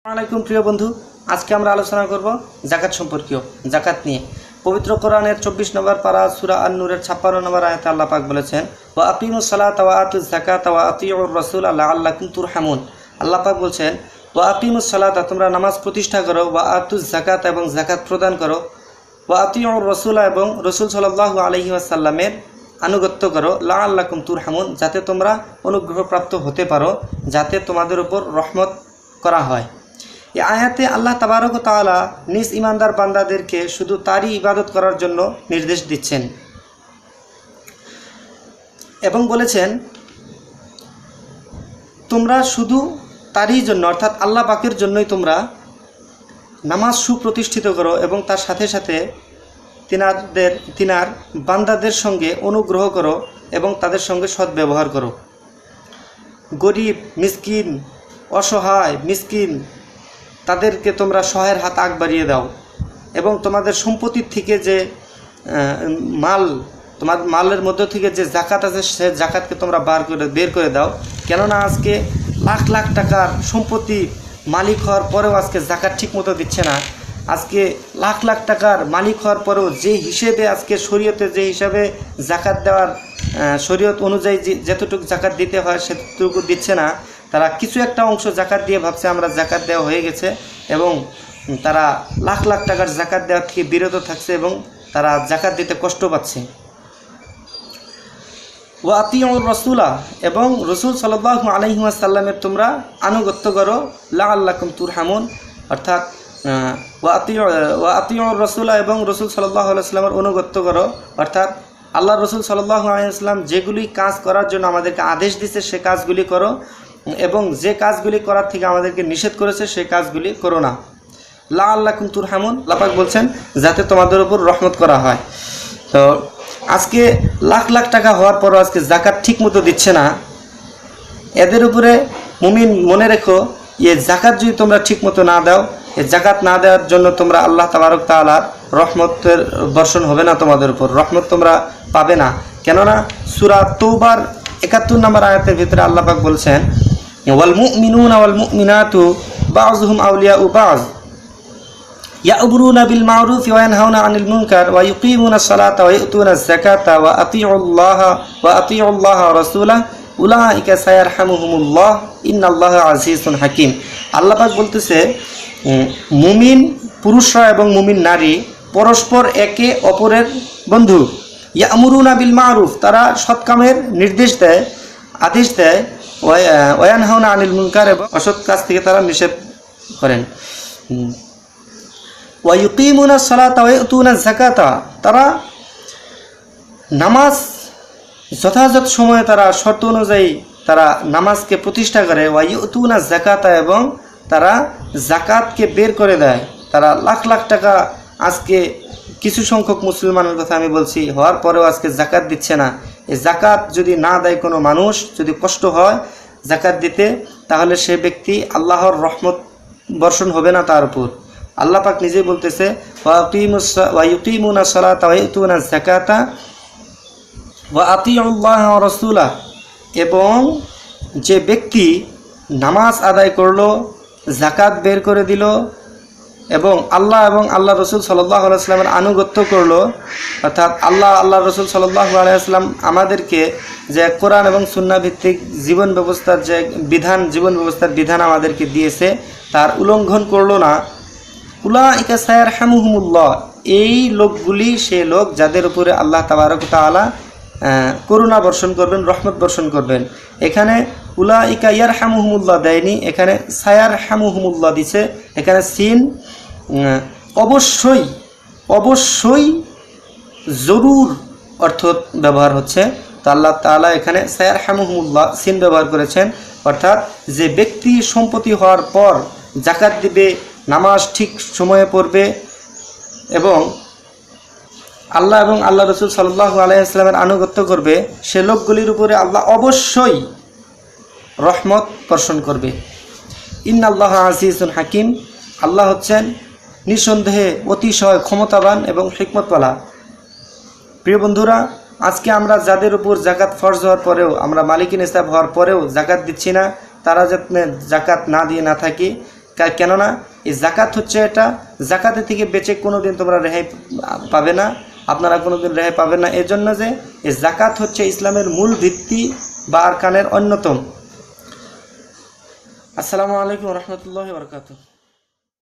আসসালামু প্রিয় বন্ধু, আজকে আমরা আলোচনা করব জাকাত সম্পর্কীয় জাকাত নিয়ে। পবিত্র কোরআনের 24 নম্বর পারা সূরা আন-নূরের 56 নম্বর আয়াতে আল্লাহ পাক বলেছেন, ওয়া আকিমুস সালাতা ওয়া আতুজ যাকাতা ওয়া আতিউর রাসূলা লাআল্লাকুম তুরহামুন। আল্লাহ পাক বলছেন, ওয়া আকিমুস সালাতা, তোমরা নামাজ প্রতিষ্ঠা করো, ওয়া আতুজ যাকাত, এবং যাকাত প্রদান করো, ওয়া আতিউর রাসূলা, এবং রাসূল সাল্লাল্লাহু আলাইহি ওয়াসাল্লামের আনুগত্য করো, লাআল্লাকুম তুরহামুন, যাতে তোমরা অনুগ্রহপ্রাপ্ত হতে পারো, যাতে তোমাদের উপর রহমত করা হয়। এই আয়াতে আল্লাহ তাবারক ওয়া তাআলা নিজ ইমানদার বান্দাদেরকে শুধু তারই ইবাদত করার জন্য নির্দেশ দিচ্ছেন এবং বলেছেন, তোমরা শুধু তারই জন্য, অর্থাৎ আল্লাহ পাকের জন্যই তোমরা নামাজ সুপ্রতিষ্ঠিত করো এবং তার সাথে সাথে তিনার বান্দাদের সঙ্গে অনুগ্রহ করো এবং তাদের সঙ্গে সদ্ব্যবহার করো। গরিব, মিসকিন, অসহায়, মিসকিন, তাদেরকে তোমরা সহায়ের হাত আগ বাড়িয়ে দাও এবং তোমাদের সম্পত্তির থেকে যে তোমার মালের মধ্য থেকে যে জাকাত আছে সে জাকাতকে তোমরা বের করে দাও। কেননা আজকে লাখ লাখ টাকার সম্পত্তি মালিক হওয়ার পরেও আজকে জাকাত ঠিকমতো দিচ্ছে না। আজকে লাখ লাখ টাকার মালিক হওয়ার পরেও যে হিসেবে আজকে শরীয়তে যে হিসাবে জাকাত দেওয়ার শরীয়ত অনুযায়ী যতটুকু জাকাত দিতে হয় সেটুকু দিচ্ছে না। তারা কিছু একটা অংশ জাকাত দিয়ে ভাবছে আমরা জাকাত দেওয়া হয়ে গেছে এবং তারা লাখ লাখ টাকার জাকাত দেওয়ার থেকে বিরত থাকছে এবং তারা জাকাত দিতে কষ্ট পাচ্ছে। ওয়া আতিউর রাসূলা, এবং রাসূল সাল্লাল্লাহু আলাইহি ওয়াসাল্লামের তোমরা আনুগত্য করো, লাআল্লাকুম তুরহামুন, অর্থাৎ ওয়া আতিউর রাসূলা, এবং রাসূল সাল্লাল্লাহু আলাইহি ওয়াসাল্লামের অনুগত্য করো, অর্থাৎ আল্লাহ রাসূল সাল্লাল্লাহু আলাইহি ওয়াসাল্লাম যেগুলি কাজ করার জন্য আমাদেরকে আদেশ দিয়েছে সে কাজগুলি করো এবং যে কাজগুলি করার থেকে আমাদেরকে নিষেধ করেছে সেই কাজগুলি করো না। লাআল্লাকুম তুরহামুন, আল্লাহ পাক বলছেন যাতে তোমাদের উপর রহমত করা হয়। তো আজকে লাখ লাখ টাকা হওয়ার পরও আজকে জাকাত ঠিক মতো দিচ্ছে না। এদের উপরে মুমিন মনে রেখো, এই জাকাত যদি তোমরা ঠিক মতো না দাও, এই জাকাত না দেওয়ার জন্য তোমরা আল্লাহ তাবারক তাআলার রহমতের বর্ষণ হবে না, তোমাদের উপর রহমত তোমরা পাবে না। কেননা সূরা তওবার 71 নম্বর আয়াতের ভিতরে আল্লাহ পাক বলছেন, ওয়াল মুমিনুনা ওয়াল মুমিনাতু বাযুহুম আউলিয়াউ বায ইয়া'মুরুনা বিল মা'রুফি ওয়া ইয়ানহাউনা আনিল মুনকার ওয়া ইউকিমুনাস সালাতা ওয়া ইউতুনাজ যাকাতা ওয়া আতিউল্লাহা ওয়া রাসূলাহু উলাইকা সায়ারহামুহুমুল্লাহ ইন্নাল্লাহা আজিজুন হাকীম। আল্লাহ পাক বলতেছে, মুমিন পুরুষরা এবং মুমিন নারী পরস্পর একে অপরের বন্ধু। ইয়া'মুরুনা বিল মা'রুফ, তারা সৎ কামের নির্দেশ দেয়, আদেশ দেয়, ওয়া ইয়ানহাউনা আনিল মুনকার, এবং অসৎ কাজ থেকে তারা নিষেধ করেন। ওয়া ইউকিমুনাস সালাতা ওয়া ইউতুনাজ যাকাতা, তারা নামাজ যথাযথ সময়ে তারা শর্ত অনুযায়ী তারা নামাজকে প্রতিষ্ঠা করে। ওয়া ইউতুনাজ যাকাতা, এবং তারা জাকাতকে বের করে দেয়। তারা লাখ লাখ টাকা আজকে কিছু সংখ্যক মুসলমানের কথা আমি বলছি হওয়ার পরেও আজকে জাকাত দিচ্ছে না। এই জাকাত যদি না দেয় কোনো মানুষ, যদি কষ্ট হয় জাকাত দিতে, তাহলে সে ব্যক্তি আল্লাহর রহমত বর্ষণ হবে না তার উপর। আল্লাহ পাক নিজেই বলতেছে, ওয়া ইউকিমুনাস সালাতা ওয়া ইউতুনাজ যাকাতা ওয়া আতিউল্লাহ ওয়া রাসূলাহু, এবং যে ব্যক্তি নামাজ আদায় করলো, জাকাত বের করে দিল এবং আল্লাহ রসুল সাল্লাল্লাহু আলাইহি ওয়াসাল্লামের আনুগত্য করলো, অর্থাৎ আল্লাহ রসুল সাল্লাল্লাহু আলাইহি ওয়াসাল্লাম আমাদেরকে যে কোরআন এবং সুন্নাহ ভিত্তিক জীবন ব্যবস্থার যে বিধান আমাদেরকে দিয়েছে তার উল্লঙ্ঘন করলো না, উলাইকা সায়ারহামুহুমুল্লাহ, এই লোকগুলি সে লোক যাদের উপরে আল্লাহ তাবারক ওয়া তাআলা করুণা বর্ষণ করবেন, রহমত বর্ষণ করবেন। এখানে উলাইকা ইয়ারহামুহুমুল্লাহ দেয়নি, এখানে সায়ারহামুহুমুল্লাহ দিছে। এখানে সিন অবশ্যই জরুর অর্থ ব্যবহার হচ্ছে। তো আল্লাহ তাআলা এখানে সায়ারহামুহুমুল্লাহ সিন ব্যবহার করেছেন, অর্থাৎ যে ব্যক্তি সম্পত্তি হওয়ার পর জাকাত দিবে, নামাজ ঠিক সময়ে পড়বে এবং আল্লাহ এবং আল্লাহ রসুল সাল্লাল্লাহু আলাইহি ওয়াসাল্লামের আনুগত্য করবে, সে লোকগুলির উপরে আল্লাহ অবশ্যই রহমত বর্ষণ করবে। ইন্নাল্লাহা আজিজুন হাকীম, আল্লাহ হচ্ছেন নিঃসন্দেহে অতিশয় ক্ষমতাবান এবং হিকমতওয়ালা। প্রিয় বন্ধুরা, আজকে আমরা যাদের উপর জাকাত ফরজ হওয়ার পরেও, আমরা মালিকি নিসাব হওয়ার পরেও জাকাত দিচ্ছি না, তারা যাতে জাকাত না দিয়ে না থাকি, কেননা এই জাকাত হচ্ছে এটা, জাকাতের থেকে বেঁচে কোনো দিন তোমরা রেহাই পাবে না, আপনারা কোনো দিন রেহাই পাবেন না। এর জন্য যে এই জাকাত হচ্ছে ইসলামের মূল ভিত্তি বা আরকানের অন্যতম। আসসালামু আলাইকুম ওয়া রাহমাতুল্লাহি ওয়া বারাকাতুহু।